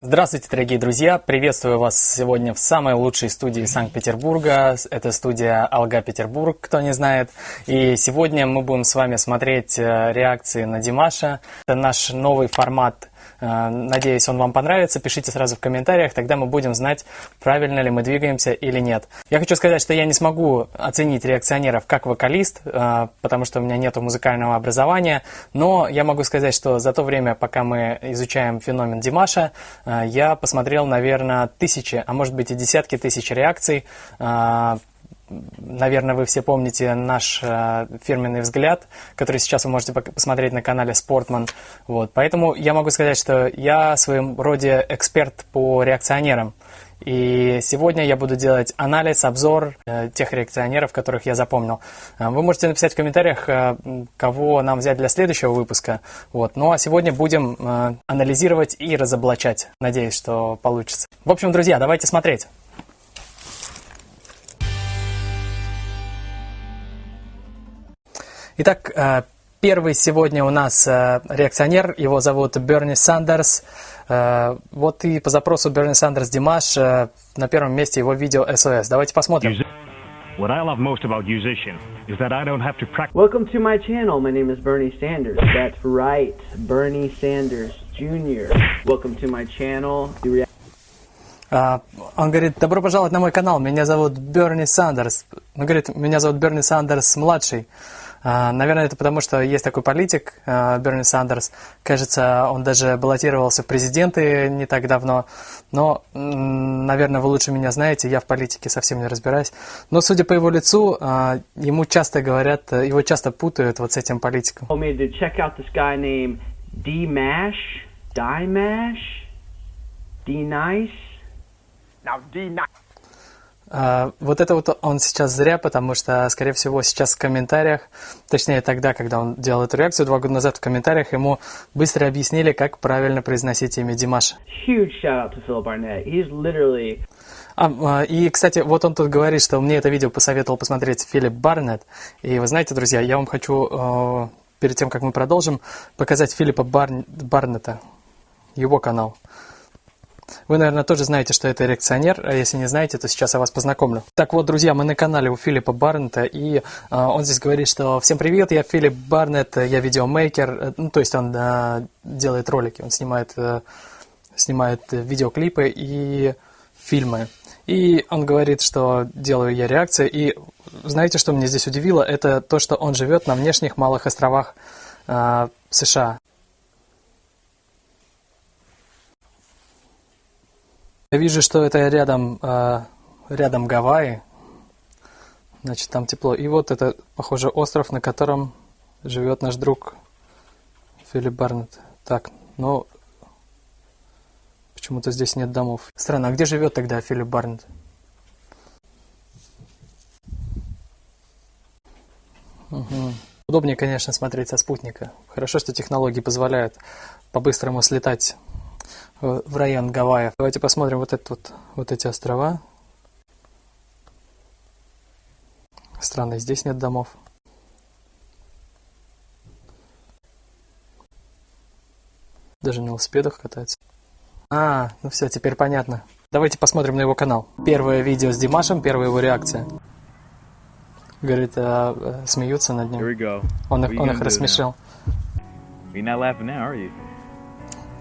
Здравствуйте, дорогие друзья! Приветствую вас сегодня в самой лучшей студии Санкт-Петербурга. Это студия Алга Петербург, кто не знает. И сегодня мы будем с вами смотреть реакции на Димаша. Это наш новый формат. Надеюсь, он вам понравится. Пишите сразу в комментариях, тогда мы будем знать, правильно ли мы двигаемся или нет. Я хочу сказать, что я не смогу оценить реакционеров как вокалист, потому что у меня нет музыкального образования, но я могу сказать, что за то время, пока мы изучаем феномен Димаша, я посмотрел, наверное, тысячи, а может быть и десятки тысяч реакций. Наверное, вы все помните наш фирменный взгляд, который сейчас вы можете посмотреть на канале Sportman. Вот. Поэтому я могу сказать, что я в своем роде эксперт по реакционерам. И сегодня я буду делать анализ, обзор тех реакционеров, которых я запомнил. Вы можете написать в комментариях, кого нам взять для следующего выпуска. Вот. Ну а сегодня будем анализировать и разоблачать. Надеюсь, что получится. В общем, друзья, давайте смотреть. Итак, первый сегодня у нас реакционер, его зовут Берни Сандерс. Вот и по запросу Берни Сандерс Димаш на первом месте его видео SOS. Давайте посмотрим. What I love most about musician is that I don't have to practice. Welcome to my channel. My name is Bernie Sanders. That's right, Bernie Sanders Jr. Welcome to my channel. Он говорит: добро пожаловать на мой канал, меня зовут Берни Сандерс. Он говорит: меня зовут Берни Сандерс младший. Наверное, это потому, что есть такой политик, Берни Сандерс. Кажется, он даже баллотировался в президенты не так давно. Но, наверное, вы лучше меня знаете, я в политике совсем не разбираюсь. Но, судя по его лицу, ему часто говорят, его часто путают вот с этим политиком. Вот это вот он сейчас зря, потому что, скорее всего, сейчас в комментариях, точнее тогда, когда он делал эту реакцию 2 года назад, в комментариях ему быстро объяснили, как правильно произносить имя Димаша. И, кстати, вот он тут говорит, что мне это видео посоветовал посмотреть Филипп Барнетт. И вы знаете, друзья, я вам хочу, перед тем, как мы продолжим, показать Филиппа Барнетта, его канал. Вы, наверное, тоже знаете, что это реакционер, а если не знаете, то сейчас я вас познакомлю. Так вот, друзья, мы на канале у Филиппа Барнетта, и он здесь говорит, что всем привет, я Филипп Барнетт, я видеомейкер, ну, то есть он делает ролики, он снимает видеоклипы и фильмы. И он говорит, что делаю я реакции, и знаете, что меня здесь удивило, это то, что он живет на внешних малых островах США. Я вижу, что это рядом Гавайи, значит, там тепло. И вот это, похоже, остров, на котором живет наш друг Филипп Барнетт. Так, но почему-то здесь нет домов. Странно, а где живет тогда Филипп Барнетт? Угу. Удобнее, конечно, смотреть со спутника. Хорошо, что технологии позволяют по-быстрому слетать в район Гавайев. Давайте посмотрим вот эти острова. Странно, здесь нет домов. Даже на велосипедах катаются. Ну все, теперь понятно. Давайте посмотрим на его канал. Первое видео с Димашем, первая его реакция. Говорит, смеются над ним. Он их рассмешил.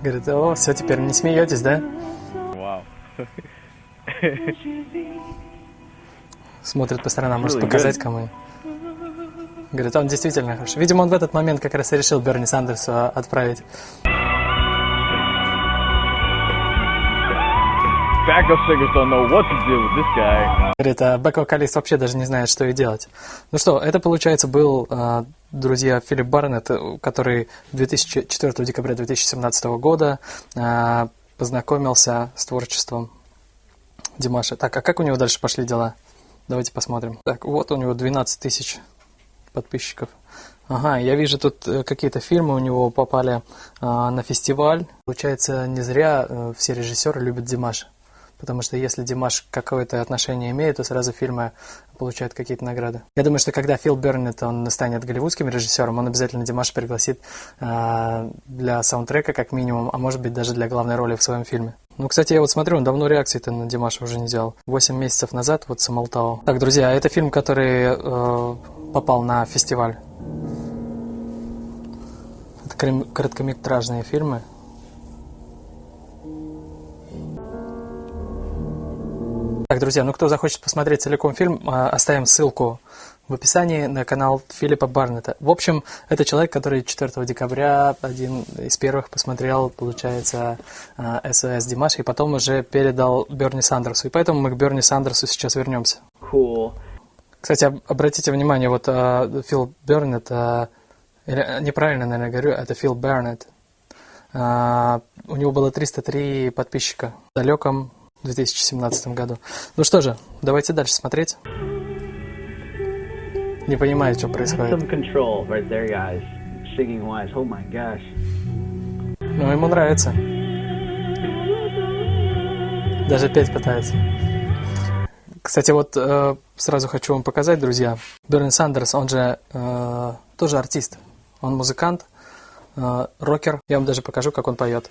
Говорит: о, все, теперь не смеетесь, да? Wow. Смотрит по сторонам, может показать кому. Говорит, он действительно хороший. Видимо, он в этот момент как раз и решил Берни Сандерсу отправить. Говорит, бэк-вокалист вообще даже не знает, что и делать. Ну что, это, получается, был, друзья, Филипп Барнетт, который 4 декабря 2017 года познакомился с творчеством Димаша. Так, а как у него дальше пошли дела? Давайте посмотрим. Так, вот у него 12 тысяч подписчиков. Ага, я вижу, тут какие-то фильмы у него попали на фестиваль. Получается, не зря все режиссеры любят Димаша. Потому что если Димаш какое-то отношение имеет, то сразу фильмы получают какие-то награды. Я думаю, что когда Фил Барнетт, он станет голливудским режиссером, он обязательно Димаша пригласит для саундтрека как минимум, а может быть даже для главной роли в своем фильме. Ну, кстати, я вот смотрю, он давно реакции-то на Димаша уже не делал. 8 месяцев назад вот Самалтау. Так, друзья, это фильм, который попал на фестиваль. Это короткометражные фильмы. Так, друзья, ну кто захочет посмотреть целиком фильм, оставим ссылку в описании на канал Филиппа Барнетта. В общем, это человек, который 4 декабря один из первых посмотрел, получается, СОС Димаша, и потом уже передал Берни Сандерсу. И поэтому мы к Берни Сандерсу сейчас вернемся. Cool. Кстати, обратите внимание, вот Фил Бернетт, неправильно, наверное, говорю, это Фил Бернетт. У него было 303 подписчика в далеком 2017 году. Ну что же, давайте дальше смотреть. Не понимаю, что происходит. Some control right there, guys. Singing wise. Oh my gosh. Ну, ему нравится. Даже петь пытается. Кстати, вот сразу хочу вам показать, друзья. Берни Сандерс, он же тоже артист. Он музыкант, рокер. Я вам даже покажу, как он поет.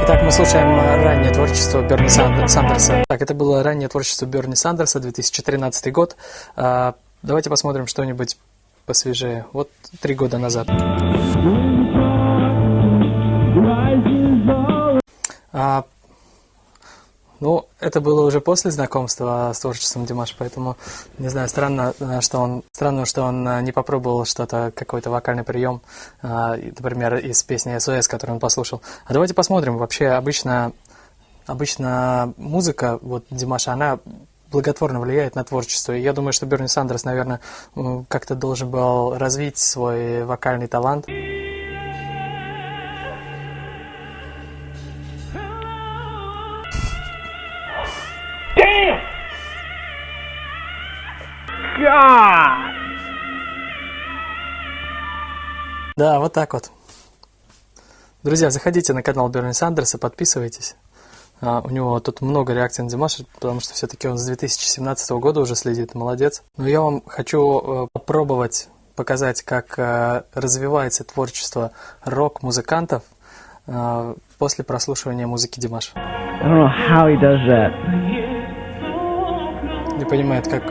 Итак, мы слушаем раннее творчество Берни Сандерса. Так, это было раннее творчество Берни Сандерса, 2013 год. Давайте посмотрим что-нибудь посвежее. Вот 3 года назад. Ну, это было уже после знакомства с творчеством Димаша, поэтому, не знаю, странно, что он не попробовал что-то, какой-то вокальный прием, например, из песни СОС, которую он послушал. А давайте посмотрим. Вообще, обычно музыка вот Димаша, она благотворно влияет на творчество. И я думаю, что Берни Сандерс, наверное, как-то должен был развить свой вокальный талант. God! Да, вот так вот. Друзья, заходите на канал Берни Сандерса, подписывайтесь. У него тут много реакций на Димаша, потому что все-таки он с 2017 года уже следит, молодец. Но я вам хочу попробовать показать, как развивается творчество рок-музыкантов после прослушивания музыки Димаша. I don't know how he does that. Не понимает, как...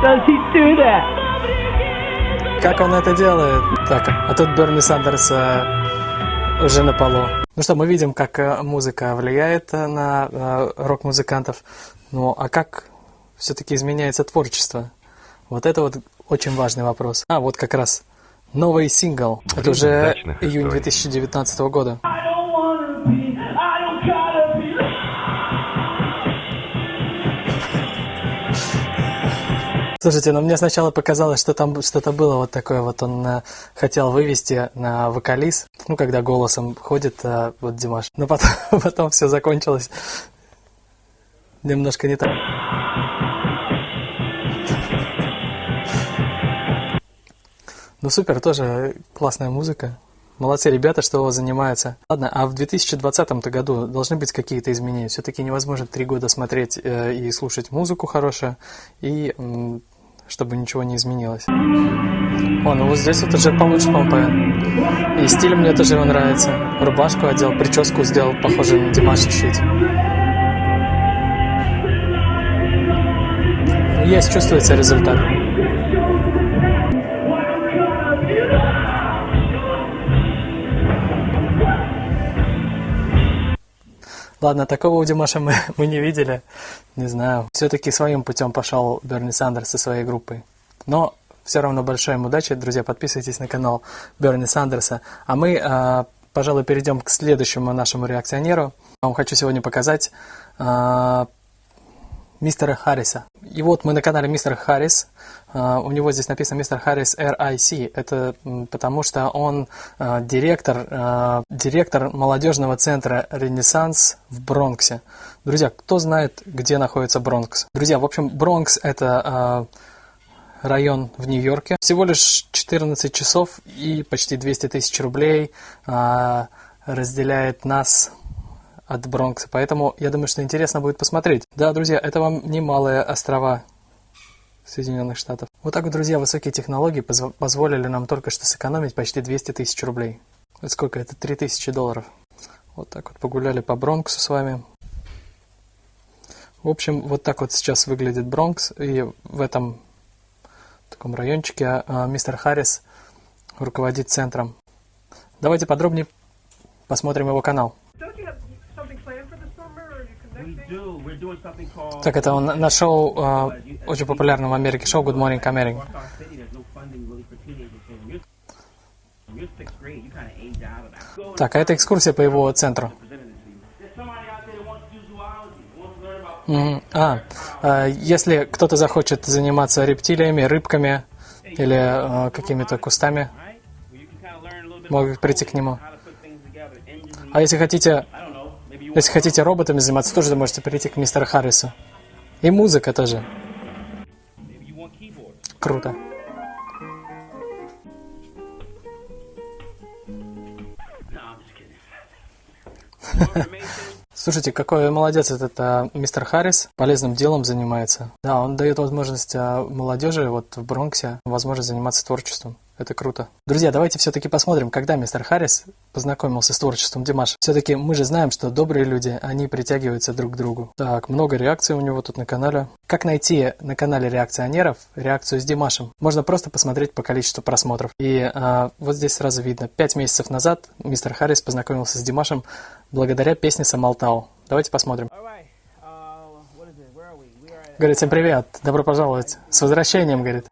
Does he do that? Как он это делает? Так, а тут Берни Сандерс уже на полу. Ну что, мы видим, как музыка влияет на рок-музыкантов. Ну, а как все-таки изменяется творчество? Вот это вот очень важный вопрос. А, вот как раз новый сингл. Это уже июнь 2019 года. Слушайте, ну мне сначала показалось, что там что-то было вот такое, вот он хотел вывести на вокализ, ну, когда голосом ходит вот Димаш, но потом все закончилось немножко не так. Ну, супер, тоже классная музыка. Молодцы ребята, что занимаются. Ладно, а в 2020 году должны быть какие-то изменения. Все-таки невозможно 3 года смотреть и слушать музыку хорошую, и чтобы ничего не изменилось. О, ну вот здесь вот уже получше, по-моему. И стиль мне тоже нравится. Рубашку одел, прическу сделал, похоже на Димаша чуть. Есть, чувствуется результат. Ладно, такого у Димаша мы не видели. Не знаю. Все-таки своим путем пошел Берни Сандерс со своей группой. Но все равно большая им удачи. Друзья, подписывайтесь на канал Берни Сандерса. А мы, пожалуй, перейдем к следующему нашему реакционеру. Я вам хочу сегодня показать мистера Харриса. И вот мы на канале Мистер Харрис. У него здесь написано Мистер Харрис RIC. Это потому что он директор молодежного центра «Ренессанс» в Бронксе. Друзья, кто знает, где находится Бронкс? Друзья, в общем, Бронкс – это район в Нью-Йорке. Всего лишь 14 часов и почти 200 тысяч рублей разделяет нас от Бронкса. Поэтому я думаю, что интересно будет посмотреть. Да, друзья, это вам не малые острова Соединенных Штатов. Вот так вот, друзья, высокие технологии позволили нам только что сэкономить почти 200 тысяч рублей. Это сколько? Это $3000. Вот так вот погуляли по Бронксу с вами. В общем, вот так вот сейчас выглядит Бронкс. И в этом таком райончике мистер Харрис руководит центром. Давайте подробнее посмотрим его канал. Так, это он на шоу, очень популярном в Америке шоу Good Morning America. Так, а это экскурсия по его центру. Если кто-то захочет заниматься рептилиями, рыбками или какими-то кустами, могут прийти к нему. А если хотите роботами заниматься, тоже можете прийти к мистеру Харрису. И музыка тоже. Круто. Слушайте, какой молодец этот мистер Харрис, полезным делом занимается. Да, он дает возможность молодежи вот в Бронксе возможность заниматься творчеством. Это круто. Друзья, давайте все-таки посмотрим, когда мистер Харрис познакомился с творчеством Димаша. Все-таки мы же знаем, что добрые люди, они притягиваются друг к другу. Так, много реакций у него тут на канале. Как найти на канале реакционеров реакцию с Димашем? Можно просто посмотреть по количеству просмотров. И вот здесь сразу видно. 5 месяцев назад мистер Харрис познакомился с Димашем благодаря песне «Самалтау». Давайте посмотрим. Говорит, всем привет, добро пожаловать. С возвращением, говорит.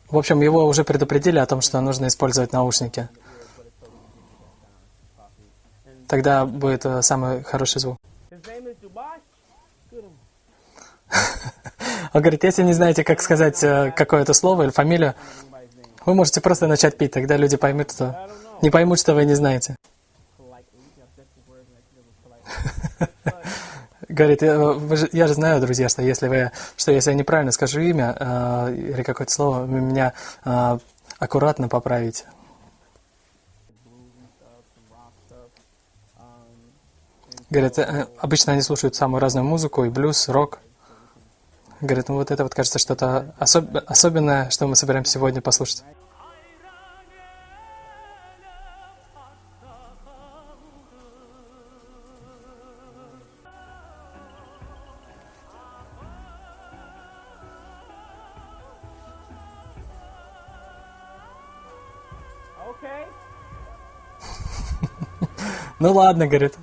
В общем, его уже предупредили о том, что нужно использовать наушники. Тогда будет самый хороший звук. Он говорит, если не знаете, как сказать какое-то слово или фамилию, вы можете просто начать петь, тогда люди поймут, что... не поймут, что вы не знаете. Говорит, я же знаю, друзья, что если я неправильно скажу имя или какое-то слово, вы меня аккуратно поправите. Говорит, обычно они слушают самую разную музыку, и блюз, рок. Говорит, ну вот это вот кажется что-то особенное, что мы собираемся сегодня послушать. Ну ладно, говорит.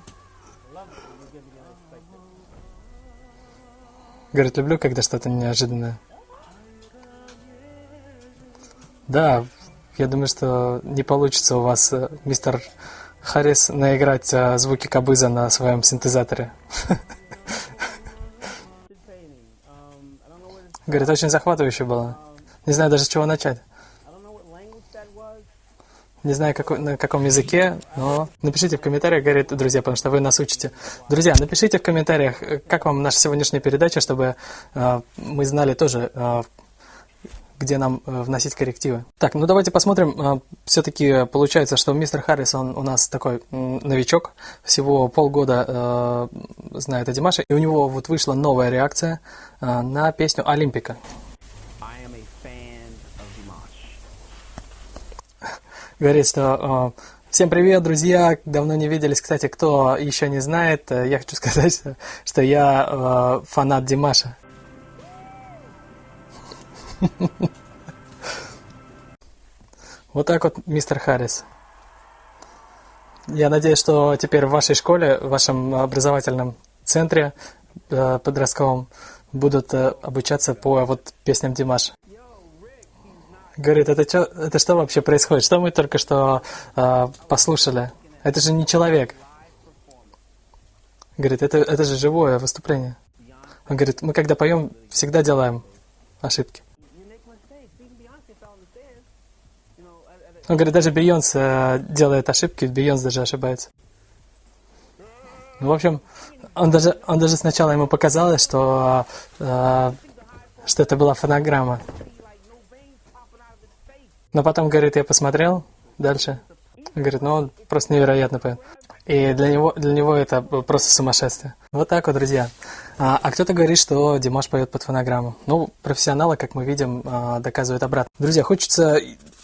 Говорит, люблю, когда что-то неожиданное. Да, я думаю, что не получится у вас, мистер Харрис, наиграть звуки кобыза на своем синтезаторе. Говорит, очень захватывающе было. Не знаю даже, с чего начать. Не знаю, на каком языке, но напишите в комментариях, говорит, друзья, потому что вы нас учите. Друзья, напишите в комментариях, как вам наша сегодняшняя передача, чтобы мы знали тоже, где нам вносить коррективы. Так, ну давайте посмотрим. Все-таки получается, что мистер Харрис, он у нас такой новичок, всего полгода знает о Димаше, и у него вот вышла новая реакция на песню «Олимпика». Говорит, что всем привет, друзья, давно не виделись. Кстати, кто еще не знает, я хочу сказать, что я фанат Димаша. Вот так вот, мистер Харрис. Я надеюсь, что теперь в вашей школе, в вашем образовательном центре подростковом будут обучаться по вот песням Димаша. Говорит, это что вообще происходит? Что мы только что послушали? Это же не человек. Говорит, это же живое выступление. Он говорит, мы когда поем, всегда делаем ошибки. Он говорит, даже Бейонсе делает ошибки, Бейонсе даже ошибается. Ну, в общем, он даже сначала ему показалось, что это была фонограмма. Но потом, говорит, я посмотрел дальше. Он говорит, ну он просто невероятно поет. И для него это просто сумасшествие. Вот так вот, друзья. А кто-то говорит, что Димаш поет под фонограмму. Ну, профессионалы, как мы видим, доказывают обратно. Друзья, хочется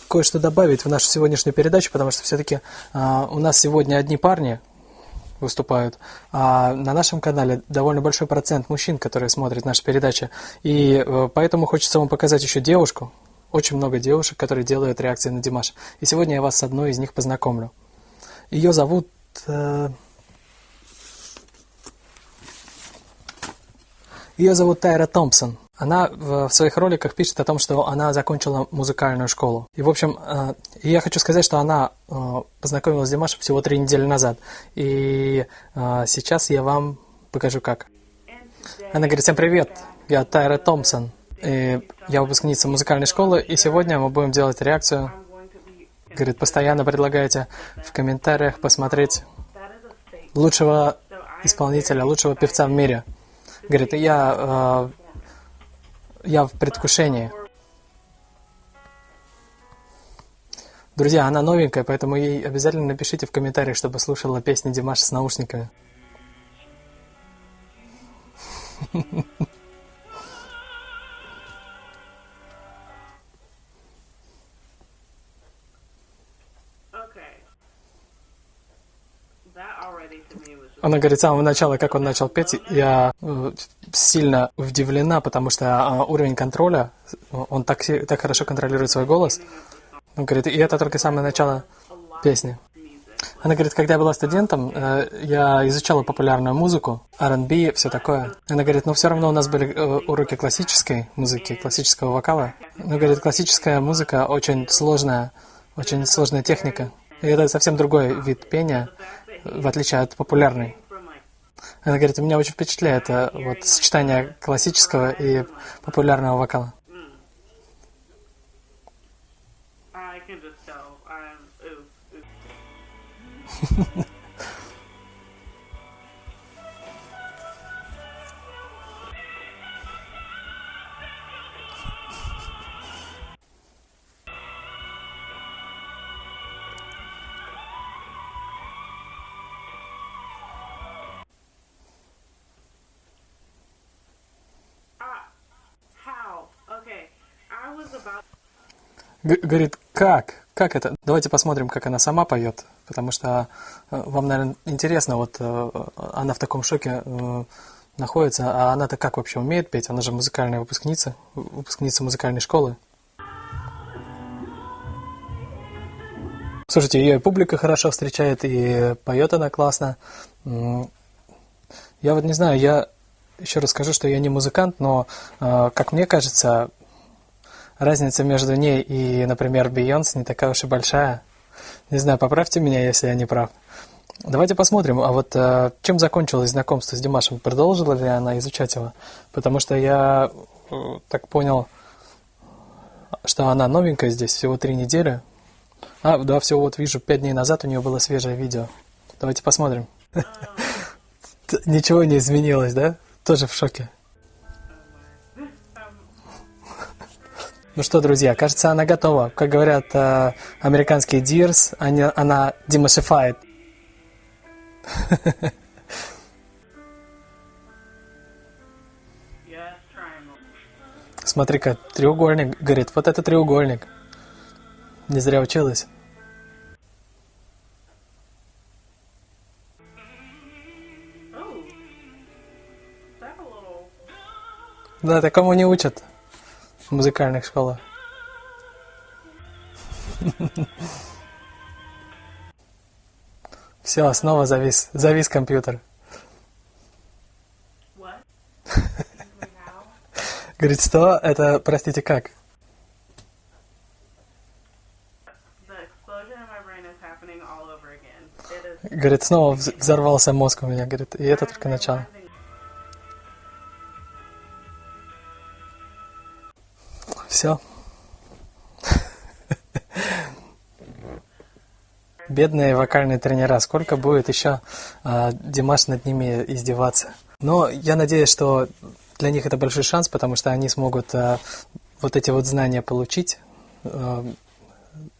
кое-что добавить в нашу сегодняшнюю передачу, потому что все-таки у нас сегодня одни парни выступают, а на нашем канале довольно большой процент мужчин, которые смотрят наши передачи. И поэтому хочется вам показать еще девушку. Очень много девушек, которые делают реакции на Димаша. И сегодня я вас с одной из них познакомлю. Ее зовут... Ее зовут Тайра Томпсон. Она в своих роликах пишет о том, что она закончила музыкальную школу. И, в общем, я хочу сказать, что она познакомилась с Димашем всего 3 недели назад. И сейчас я вам покажу, как. Она говорит, всем привет, я Тайра Томпсон. И я выпускница музыкальной школы, и сегодня мы будем делать реакцию. Говорит, постоянно предлагаете в комментариях посмотреть лучшего исполнителя, лучшего певца в мире. Говорит, я в предвкушении. Друзья, она новенькая, поэтому ей обязательно напишите в комментариях, чтобы слушала песни Димаша с наушниками. Она говорит, с самого начала, как он начал петь, я сильно удивлена, потому что уровень контроля, он так хорошо контролирует свой голос. Он говорит, и это только самое начало песни. Она говорит, когда я была студентом, я изучала популярную музыку, R&B, все такое. Она говорит, но все равно у нас были уроки классической музыки, классического вокала. Но, говорит, классическая музыка очень сложная техника. И это совсем другой вид пения, в отличие от популярной. Она говорит, меня очень впечатляет вот сочетание классического и популярного вокала. Говорит, как? Как это? Давайте посмотрим, как она сама поет, потому что вам, наверное, интересно, вот она в таком шоке находится, а она-то как вообще умеет петь? Она же музыкальная выпускница музыкальной школы. Слушайте, ее и публика хорошо встречает, и поет она классно. Я вот не знаю, я еще раз скажу, что я не музыкант, но, как мне кажется, разница между ней и, например, Бейонсе не такая уж и большая. Не знаю, поправьте меня, если я не прав. Давайте посмотрим, а вот чем закончилось знакомство с Димашем? Продолжила ли она изучать его? Потому что я так понял, что она новенькая здесь, всего 3 недели. Да, всего вот вижу, 5 дней назад у нее было свежее видео. Давайте посмотрим. Ничего не изменилось, да? Тоже в шоке. Ну что, друзья, кажется, она готова. Как говорят американские dears, она демашифает. Смотри-ка, треугольник. Говорит, вот это треугольник. Не зря училась. Да, такому не учат в музыкальных школах. Все, снова завис компьютер. Говорит, что? Это, простите, как? is happening all over again. It is Говорит, снова взорвался мозг у меня, говорит, и это только начало. Все. Бедные вокальные тренера, сколько будет еще Димаш над ними издеваться. Но я надеюсь, что для них это большой шанс, потому что они смогут вот эти вот знания получить,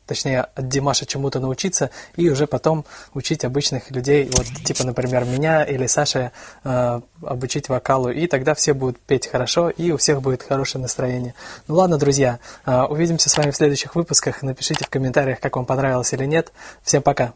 точнее, от Димаша чему-то научиться, и уже потом учить обычных людей, вот типа, например, меня или Саши, обучить вокалу, и тогда все будут петь хорошо, и у всех будет хорошее настроение. Ну ладно, друзья, увидимся с вами в следующих выпусках, напишите в комментариях, как вам понравилось или нет. Всем пока!